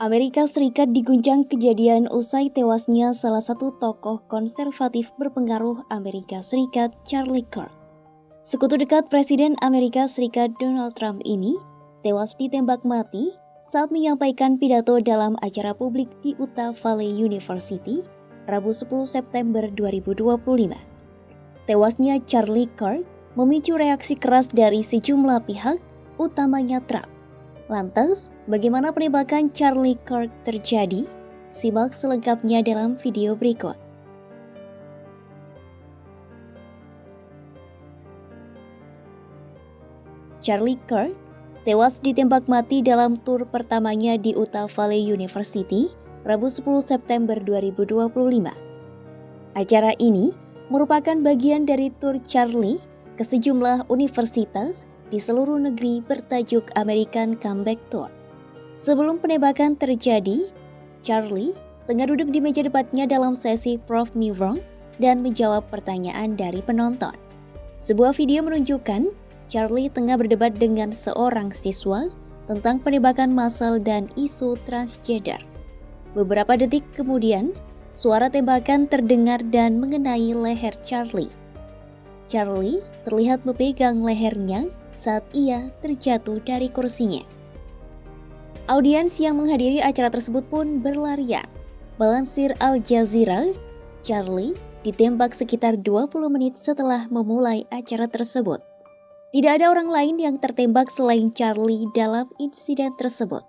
Amerika Serikat diguncang kejadian usai tewasnya salah satu tokoh konservatif berpengaruh Amerika Serikat, Charlie Kirk. Sekutu dekat Presiden Amerika Serikat Donald Trump ini tewas ditembak mati saat menyampaikan pidato dalam acara publik di Utah Valley University, Rabu 10 September 2025. Tewasnya Charlie Kirk memicu reaksi keras dari sejumlah pihak, utamanya Trump. Lantas, bagaimana penembakan Charlie Kirk terjadi? Simak selengkapnya dalam video berikut. Charlie Kirk tewas ditembak mati dalam tur pertamanya di Utah Valley University, Rabu 10 September 2025. Acara ini merupakan bagian dari tur Charlie ke sejumlah universitas di seluruh negeri bertajuk American Comeback Tour. Sebelum penembakan terjadi, Charlie tengah duduk di meja debatnya dalam sesi Prove Me Wrong dan menjawab pertanyaan dari penonton. Sebuah video menunjukkan Charlie tengah berdebat dengan seorang siswa tentang penembakan massal dan isu transgender. Beberapa detik kemudian, suara tembakan terdengar dan mengenai leher Charlie. Charlie terlihat memegang lehernya saat ia terjatuh dari kursinya. Audiens yang menghadiri acara tersebut pun berlarian. Melansir Al Jazeera, Charlie ditembak sekitar 20 menit setelah memulai acara tersebut. Tidak ada orang lain yang tertembak selain Charlie dalam insiden tersebut.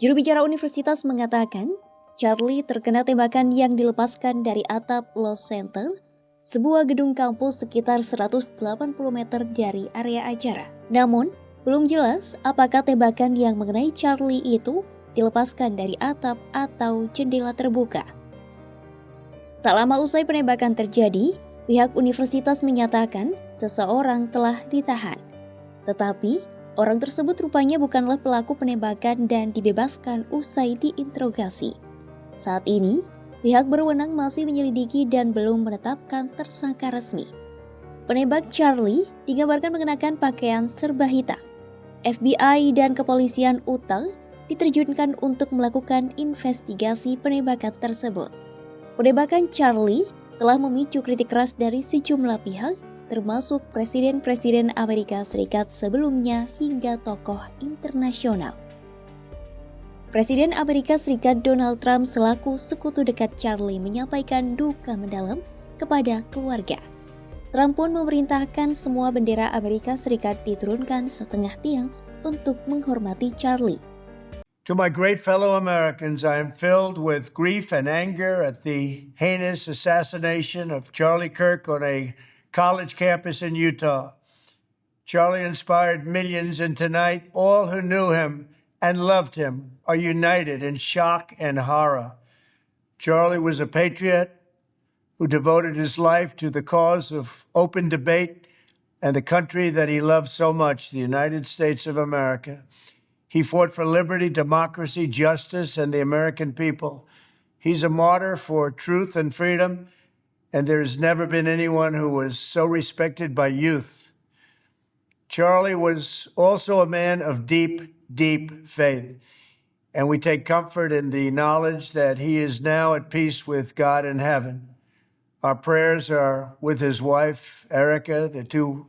Juru bicara universitas mengatakan, Charlie terkena tembakan yang dilepaskan dari atap Law Center, sebuah gedung kampus sekitar 180 meter dari area acara. Namun, belum jelas apakah tembakan yang mengenai Charlie itu dilepaskan dari atap atau jendela terbuka. Tak lama usai penembakan terjadi, pihak universitas menyatakan seseorang telah ditahan. Tetapi, orang tersebut rupanya bukanlah pelaku penembakan dan dibebaskan usai diinterogasi. Saat ini, pihak berwenang masih menyelidiki dan belum menetapkan tersangka resmi. Penembak Charlie digambarkan mengenakan pakaian serba hitam. FBI dan kepolisian Utah diterjunkan untuk melakukan investigasi penembakan tersebut. Penembakan Charlie telah memicu kritik keras dari sejumlah pihak, termasuk presiden-presiden Amerika Serikat sebelumnya hingga tokoh internasional. Presiden Amerika Serikat Donald Trump selaku sekutu dekat Charlie menyampaikan duka mendalam kepada keluarga. Trump pun memerintahkan semua bendera Amerika Serikat diturunkan setengah tiang untuk menghormati Charlie. To my great fellow Americans, I am filled with grief and anger at the heinous assassination of Charlie Kirk on a college campus in Utah. Charlie inspired millions, and tonight all who knew him and loved him are united in shock and horror. Charlie was a patriot who devoted his life to the cause of open debate and the country that he loved so much, the United States of America. He fought for liberty, democracy, justice, and the American people. He's a martyr for truth and freedom, and there's never been anyone who was so respected by youth. Charlie was also a man of deep faith, and we take comfort in the knowledge that he is now at peace with God in heaven. Our prayers are with his wife, Erica, the two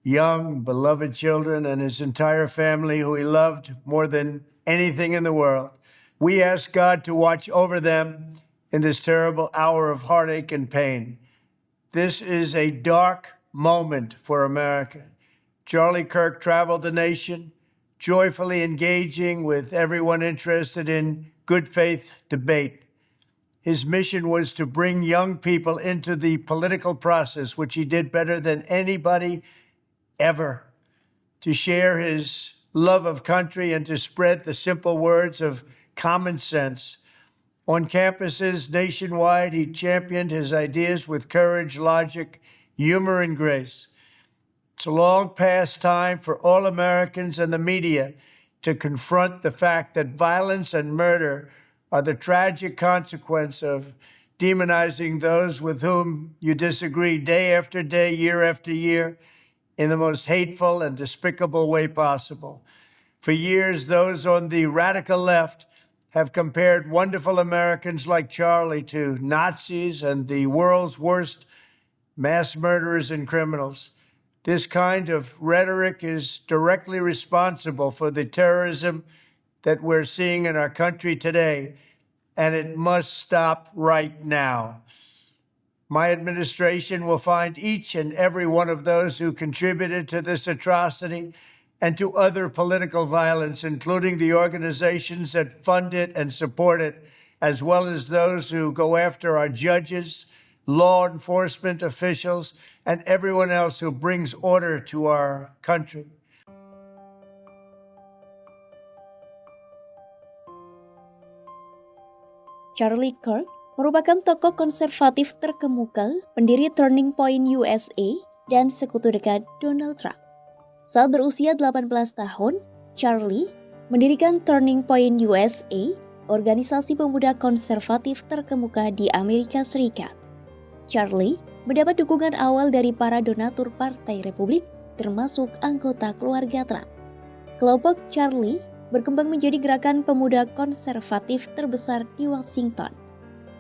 young, beloved children, and his entire family who he loved more than anything in the world. We ask God to watch over them in this terrible hour of heartache and pain. This is a dark moment for America. Charlie Kirk traveled the nation, joyfully engaging with everyone interested in good faith debate. His mission was to bring young people into the political process, which he did better than anybody ever, to share his love of country and to spread the simple words of common sense. On campuses nationwide, he championed his ideas with courage, logic, humor, and grace. It's a long past time for all Americans and the media to confront the fact that violence and murder are the tragic consequence of demonizing those with whom you disagree day after day, year after year, in the most hateful and despicable way possible. For years, those on the radical left have compared wonderful Americans like Charlie to Nazis and the world's worst mass murderers and criminals. This kind of rhetoric is directly responsible for the terrorism that we're seeing in our country today, and it must stop right now. My administration will find each and every one of those who contributed to this atrocity and to other political violence, including the organizations that fund it and support it, as well as those who go after our judges, law enforcement officials, and everyone else who brings order to our country. Charlie Kirk merupakan tokoh konservatif terkemuka, pendiri Turning Point USA, dan sekutu dekat Donald Trump. Saat berusia 18 tahun, Charlie mendirikan Turning Point USA, organisasi pemuda konservatif terkemuka di Amerika Serikat. Charlie mendapat dukungan awal dari para donatur Partai Republik, termasuk anggota keluarga Trump. Kelompok Charlie berkembang menjadi gerakan pemuda konservatif terbesar di Washington.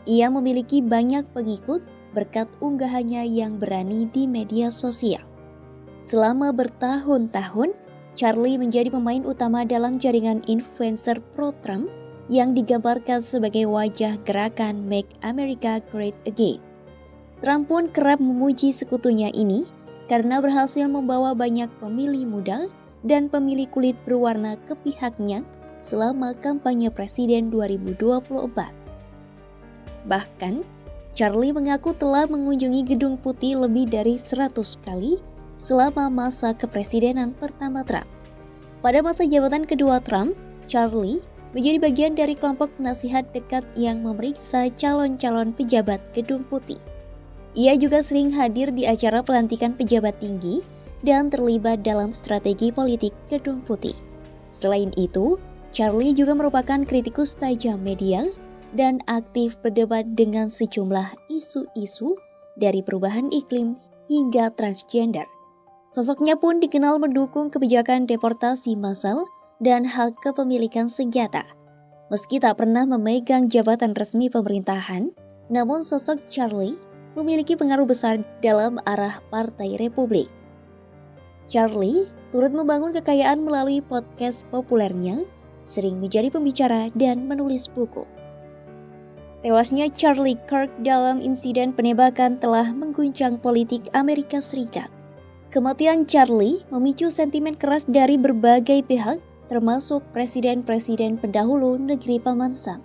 Ia memiliki banyak pengikut berkat unggahannya yang berani di media sosial. Selama bertahun-tahun, Charlie menjadi pemain utama dalam jaringan influencer pro-Trump yang digambarkan sebagai wajah gerakan Make America Great Again. Trump pun kerap memuji sekutunya ini karena berhasil membawa banyak pemilih muda dan pemilih kulit berwarna ke pihaknya selama kampanye presiden 2024. Bahkan, Charlie mengaku telah mengunjungi Gedung Putih lebih dari 100 kali selama masa kepresidenan pertama Trump. Pada masa jabatan kedua Trump, Charlie menjadi bagian dari kelompok penasihat dekat yang memeriksa calon-calon pejabat Gedung Putih. Ia juga sering hadir di acara pelantikan pejabat tinggi dan terlibat dalam strategi politik Gedung Putih. Selain itu, Charlie juga merupakan kritikus tajam media dan aktif berdebat dengan sejumlah isu-isu dari perubahan iklim hingga transgender. Sosoknya pun dikenal mendukung kebijakan deportasi massal dan hak kepemilikan senjata. Meski tak pernah memegang jabatan resmi pemerintahan, namun sosok Charlie memiliki pengaruh besar dalam arah Partai Republik. Charlie turut membangun kekayaan melalui podcast populernya, sering menjadi pembicara dan menulis buku. Tewasnya Charlie Kirk dalam insiden penembakan telah mengguncang politik Amerika Serikat. Kematian Charlie memicu sentimen keras dari berbagai pihak, termasuk presiden-presiden pendahulu negeri Paman Sam.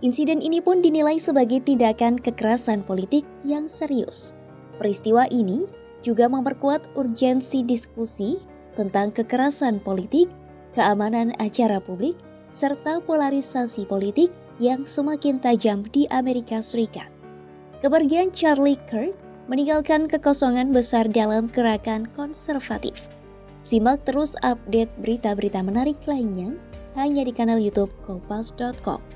Insiden ini pun dinilai sebagai tindakan kekerasan politik yang serius. Peristiwa ini juga memperkuat urgensi diskusi tentang kekerasan politik, keamanan acara publik, serta polarisasi politik yang semakin tajam di Amerika Serikat. Kepergian Charlie Kirk meninggalkan kekosongan besar dalam gerakan konservatif. Simak terus update berita-berita menarik lainnya hanya di kanal YouTube Kompas.com.